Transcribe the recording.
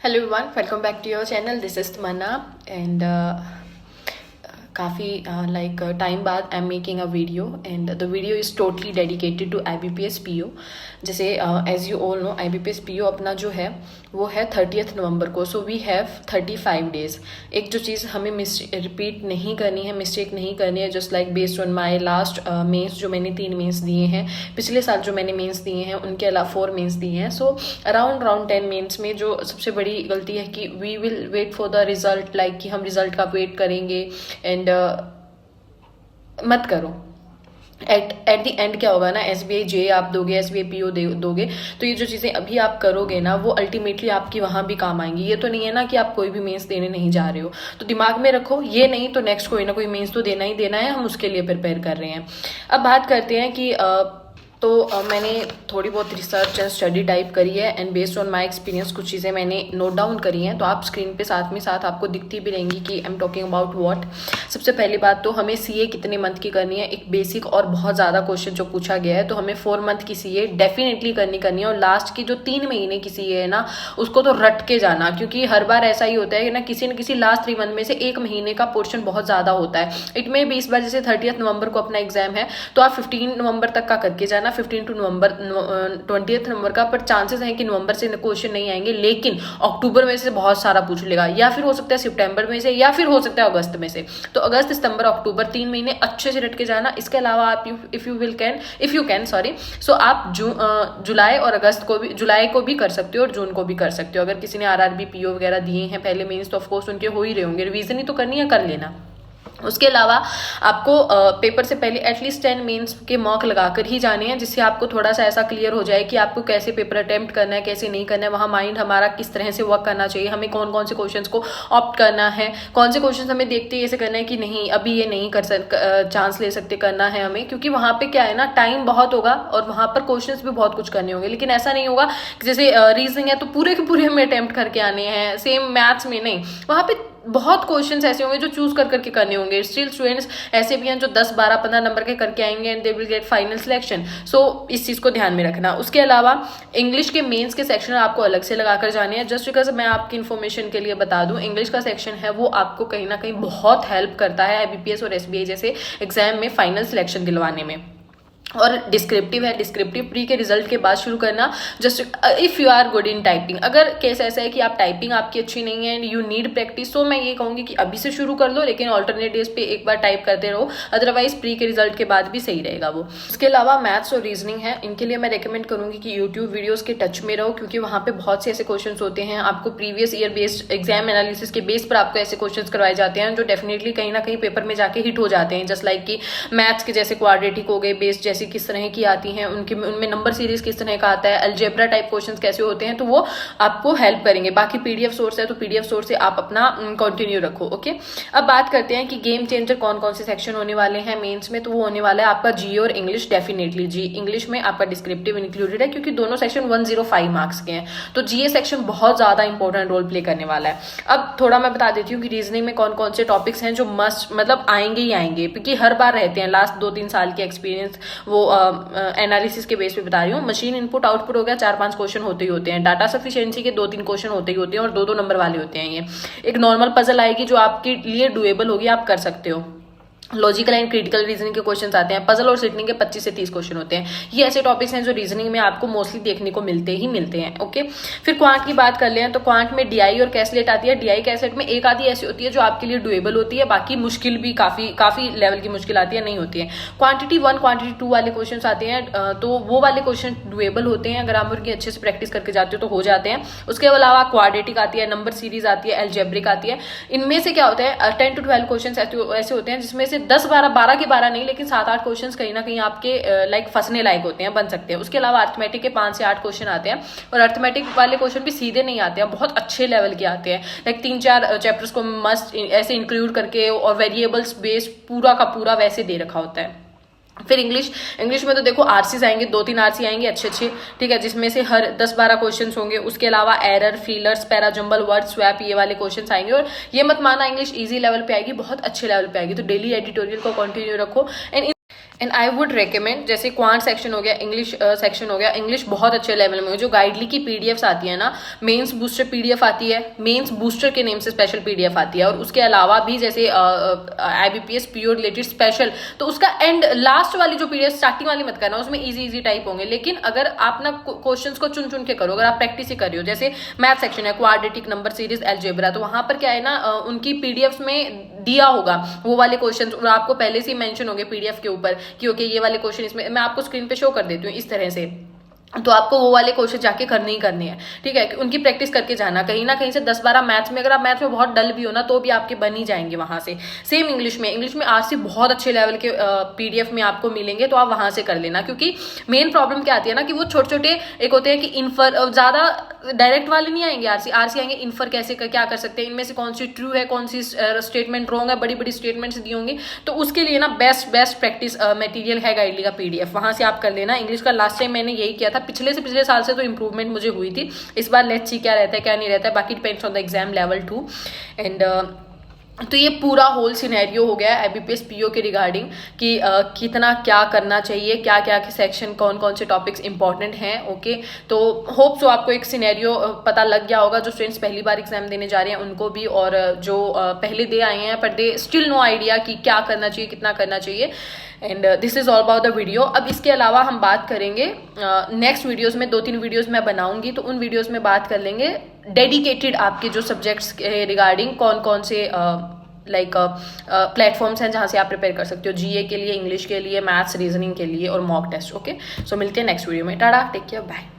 Hello everyone, welcome back to your channel. This is Tamanna and काफ़ी time बाद I am making a video and the video is totally dedicated to IBPS PO. जैसे as you all know IBPS PO अपना जो है वो है 30 नवंबर को. So we have 35 days. एक जो चीज़ हमें रिपीट नहीं करनी है, मिस्टेक नहीं करनी है, just like based on my last mains जो मैंने 3 मेंस दिए हैं, पिछले साल जो मैंने मेंस दिए हैं उनके अलावा 4 मेंस दिए हैं. सो अराउंड 10 मेंस में जो सबसे बड़ी गलती है कि we will wait for the result, like कि हम रिजल्ट का वेट करेंगे एंड मत करो. एट द एंड क्या होगा ना, SBI जे आप दोगे, SBI PO दोगे, तो ये जो चीज़ें अभी आप करोगे ना वो अल्टीमेटली आपकी वहाँ भी काम आएंगी. ये तो नहीं है ना कि आप कोई भी मेंस देने नहीं जा रहे हो, तो दिमाग में रखो ये नहीं तो नेक्स्ट कोई ना कोई मेंस तो देना ही देना है, हम उसके लिए प्रिपेयर कर रहे हैं. अब बात करते हैं कि मैंने थोड़ी बहुत रिसर्च एंड स्टडी टाइप करी है and based on my experience कुछ चीज़ें मैंने नोट डाउन करी हैं, तो आप स्क्रीन पे साथ में साथ आपको दिखती भी रहेंगी कि I am talking about what. सबसे पहली बात तो हमें CA कितने मंथ की करनी है. एक बेसिक और बहुत ज़्यादा क्वेश्चन जो पूछा गया है, तो हमें 4 मंथ की CA डेफिनेटली करनी है. और लास्ट की जो 3 महीने की CA है ना, उसको तो रट के जाना, क्योंकि हर बार ऐसा ही होता है ना, किसी न किसी लास्ट 3 मंथ में से 1 महीने का पोर्शन बहुत ज़्यादा होता है. इट में भी इस बार जैसे 30 नवंबर को अपना एग्जाम है, तो आप 15 नवंबर तक का करके जाना, 15 टू नवंबर 20 नंबर का. पर चांसेस हैं कि नवंबर से क्वेश्चन नहीं आएंगे, लेकिन अक्टूबर में से बहुत सारा पूछ लेगा, या फिर हो सकता है सितंबर में से, या फिर हो सकता है अगस्त में से. तो अगस्त, सितंबर, अक्टूबर 3 महीने अच्छे से रट के जाना. इसके अलावा आप इफ यू कैन सो आप जुलाई और अगस्त को भी, जुलाई को भी कर सकते हो और जून को भी कर सकते हो. अगर किसी ने RRB PO वगैरह दिए हैं पहले मेंस, तो ऑफकोर्स उनके हो ही रहे होंगे. रिवीजन ही तो करनी है, कर लेना. उसके अलावा आपको पेपर से पहले एटलीस्ट 10 मेंस के मॉक लगाकर ही जाने हैं, जिससे आपको थोड़ा सा ऐसा क्लियर हो जाए कि आपको कैसे पेपर अटेम्प्ट करना है, कैसे नहीं करना है, वहाँ माइंड हमारा किस तरह से वर्क करना चाहिए, हमें कौन कौन से क्वेश्चंस को ऑप्ट करना है, कौन से क्वेश्चंस हमें देखते ही ऐसे करना है कि नहीं अभी ये नहीं चांस ले सकते, करना है हमें. क्योंकि वहाँ पे क्या है ना, टाइम बहुत होगा और वहाँ पर क्वेश्चंस भी बहुत कुछ करने होंगे. लेकिन ऐसा नहीं होगा कि जैसे रीजनिंग है तो पूरे के पूरे हमें अटेम्प्ट करके आने हैं, सेम मैथ्स में नहीं. वहाँ पे बहुत क्वेश्चंस ऐसे होंगे जो चूज करके करने होंगे. स्टिल स्टूडेंट्स ऐसे भी हैं जो 10, 12, 15 नंबर के करके आएंगे and they will get final selection. So इस चीज़ को ध्यान में रखना. उसके अलावा इंग्लिश के मेंस के सेक्शन आपको अलग से लगाकर जाने हैं. जस्ट बिकॉज मैं आपकी इन्फॉर्मेशन के लिए बता दूं, इंग्लिश का सेक्शन है वो आपको कहीं ना कहीं बहुत हेल्प करता है IBPS और SBI जैसे एग्जाम में फाइनल सिलेक्शन दिलवाने में. और डिस्क्रिप्टिव है, डिस्क्रिप्टिव प्री के रिजल्ट के बाद शुरू करना. Just if you are good in typing. अगर केस ऐसा है कि आप टाइपिंग आपकी अच्छी नहीं है एंड यू नीड प्रैक्टिस, तो मैं ये कहूँगी कि अभी से शुरू कर लो, लेकिन ऑल्टरनेट डेज पे एक बार टाइप करते रहो. अदरवाइज प्री के रिजल्ट के बाद भी सही रहेगा वो. उसके अलावा मैथ्स और रीजनिंग है, इनके लिए मैं रिकमेंड करूँगी कि यूट्यूब वीडियोज के टच में रहो, क्योंकि वहाँ पे बहुत से ऐसे क्वेश्चन होते हैं. आपको previous year based exam analysis के बेस पर आपको ऐसे क्वेश्चन करवाए जाते हैं जो डेफिनेटली कहीं ना कहीं पेपर में जाके हिट हो जाते हैं. जस्ट लाइक कि मैथ्स के जैसे क्वाड्रेटिक हो गए, बेस्ड जैसे किस तरह की आती हैं, उनमें नंबर सीरीज किस तरह का आता है, अलजेब्रा टाइप क्वेश्चंस कैसे होते हैं, तो वो आपको हेल्प करेंगे. बाकी PDF सोर्स है तो PDF सोर्स से आप अपना कंटिन्यू रखो. ओके, अब बात करते हैं कि गेम चेंजर कौन कौन से सेक्शन होने वाले हैं मेंस में. तो वो होने वाला है आपका GE और इंग्लिश. डेफिनेटली जी इंग्लिश में आपका डिस्क्रिप्टिव इंक्लूडेड है, क्योंकि दोनों सेक्शन 105 मार्क्स के हैं. तो GA सेक्शन बहुत ज्यादा इंपॉर्टेंट रोल प्ले करने वाला है. अब थोड़ा मैं बता देती हूँ कि रीजनिंग में कौन कौन से टॉपिक्स हैं जो मस्ट मतलब आएंगे ही आएंगे, क्योंकि हर बार रहते हैं. लास्ट 2-3 साल के एक्सपीरियंस वो एनालिसिस के बेस पे बता रही हूँ. मशीन इनपुट आउटपुट हो गया, 4-5 क्वेश्चन होते ही होते हैं. डाटा सफिशिएंसी के 2-3 क्वेश्चन होते ही होते हैं और 2-2 नंबर वाले होते हैं. ये एक नॉर्मल पजल आएगी जो आपके लिए डुएबल होगी, आप कर सकते हो. लॉजिकल एंड क्रिटिकल रीजनिंग के क्वेश्चंस आते हैं. पजल और सिटनिंग के 25 से 30 क्वेश्चन होते हैं. ये ऐसे टॉपिक्स हैं जो रीजनिंग में आपको मोस्टली देखने को मिलते हैं. ओके, फिर क्वांट की बात कर लें तो क्वांट में DI और कैसलेट आती है. DI कैसलेट में एक आधी ऐसी होती है जो आपके लिए डुएबल होती है, बाकी मुश्किल भी काफी लेवल की मुश्किल आती है, नहीं होती है. क्वांटिटी 1, क्वांटिटी 2 वाले क्वेश्चन आते हैं, तो वो वाले क्वेश्चन डुएबल होते हैं. अगर आप उनकी अच्छे से प्रैक्टिस करके जाते हो तो हो जाते हैं. उसके अलावा क्वाड्रेटिक आती है, नंबर सीरीज आती है, अलजेब्रिक आती है. इनमें से क्या होता है 10 to 12 क्वेश्चन ऐसे होते हैं जिसमें से 10-12 के 12 नहीं, लेकिन 7-8 क्वेश्चंस कहीं ना कहीं आपके लाइक फंसने लायक होते हैं, बन सकते हैं. उसके अलावा अर्थमेटिक के 5 से 8 क्वेश्चन आते हैं, और अर्थमेटिक वाले क्वेश्चन भी सीधे नहीं आते हैं, बहुत अच्छे लेवल के आते हैं. लाइक 3-4 चैप्टर्स को मस्ट ऐसे इंक्लूड करके और वेरिएबल्स बेस्ड पूरा का पूरा वैसे दे रखा होता है. फिर इंग्लिश में तो देखो RCs आएंगे, 2-3 RC आएंगे अच्छे, ठीक है, जिसमें से हर 10-12 क्वेश्चन होंगे. उसके अलावा error, feelers, parajumble, word swap, ये वाले क्वेश्चन आएंगे. और ये मत माना इंग्लिश इजी लेवल पे आएगी, बहुत अच्छे लेवल पे आएगी. तो डेली एडिटोरियल को कंटिन्यू रखो. एंड आई वुड रिकमेंड, जैसे क्वांट सेक्शन हो गया, इंग्लिश सेक्शन हो गया, इंग्लिश बहुत अच्छे लेवल में हो, जो गाइडली की पीडीएफ्स आती है ना, मेंस बूस्टर पीडीएफ आती है, मेंस बूस्टर के नेम से स्पेशल पीडीएफ आती है, और उसके अलावा भी जैसे आईबीपीएस पीओ रिलेटेड स्पेशल, तो उसका एंड लास्ट वाली जो पीडीएफ स्टार्टिंग वाली मत करना, उसमें इजी टाइप होंगे, लेकिन अगर आप ना क्वेश्चंस को चुन चुन के करो, अगर आप प्रैक्टिस ही कर रही हो, जैसे मैथ सेक्शन है, क्वाड्रेटिक, नंबर सीरीज, अलजेब्रा, तो वहां पर क्या है ना, उनकी पीडीएफ में दिया होगा वो वाले क्वेश्चन, और आपको पहले से ही मेंशन होंगे पीडीएफ के ऊपर कि ओके ये वाले क्वेश्चन इसमें, मैं आपको स्क्रीन पे शो कर देती हूँ इस तरह से, तो आपको वो वाले क्वेश्चन जाके करने ही करने हैं, ठीक है, उनकी प्रैक्टिस करके जाना, कहीं ना कहीं से 10-12 मैथ्स में, अगर आप मैथ्स में बहुत डल भी हो ना, तो भी आपके बन ही जाएंगे वहां से। सेम इंग्लिश में आरसी बहुत अच्छे लेवल के पीडीएफ में आपको मिलेंगे, तो आप वहां से कर लेना, क्योंकि मेन प्रॉब्लम क्या आती है ना, कि वो छोटे छोटे एक होते हैं कि इन्फर, ज्यादा डायरेक्ट वाले नहीं आएंगे, आरसी आएंगे इन्फर कैसे क्या कर सकते हैं, इनमें से कौन सी ट्रू है, कौन सी स्टेटमेंट रॉन्ग है, बड़ी बड़ी स्टेटमेंट्स दी होंगी, तो उसके लिए ना बेस्ट प्रैक्टिस मटेरियल है गाइडली का पीडीएफ, वहां से आप कर लेना। इंग्लिश का लास्ट टाइम मैंने यही किया था, पिछले साल से तो इंप्रूवमेंट मुझे हुई थी, इस बार लेट्स सी क्या रहता है क्या नहीं रहता है, बाकी depends on the exam level 2 and तो ये पूरा होल सिनेरियो हो गया आईबीपीएस पीओ के रिगार्डिंग कि कितना क्या करना चाहिए, क्या क्या सेक्शन, कौन कौन से टॉपिक्स इंपॉर्टेंट हैं। ओके, तो होप सो आपको एक सिनेरियो पता लग गया होगा, जो स्टूडेंट्स पहली बार एग्जाम देने जा रहे हैं उनको भी, और जो पहले दे आए हैं पर दे स्टिल नो आइडिया कि क्या करना चाहिए, कितना करना चाहिए। And this is all about the video. अब इसके अलावा हम बात करेंगे नेक्स्ट वीडियोस में, 2-3 वीडियोस मैं बनाऊंगी, तो उन वीडियोस में बात कर लेंगे डेडिकेटेड आपके जो सब्जेक्ट्स के रिगार्डिंग कौन कौन से प्लेटफॉर्म्स हैं जहाँ से आप प्रिपेयर कर सकते हो, जीए के लिए, इंग्लिश के लिए, मैथ्स, रीजनिंग के लिए और मॉक टेस्ट। ओके, सो मिलते हैं नेक्स्ट वीडियो में। Tata, take care, bye.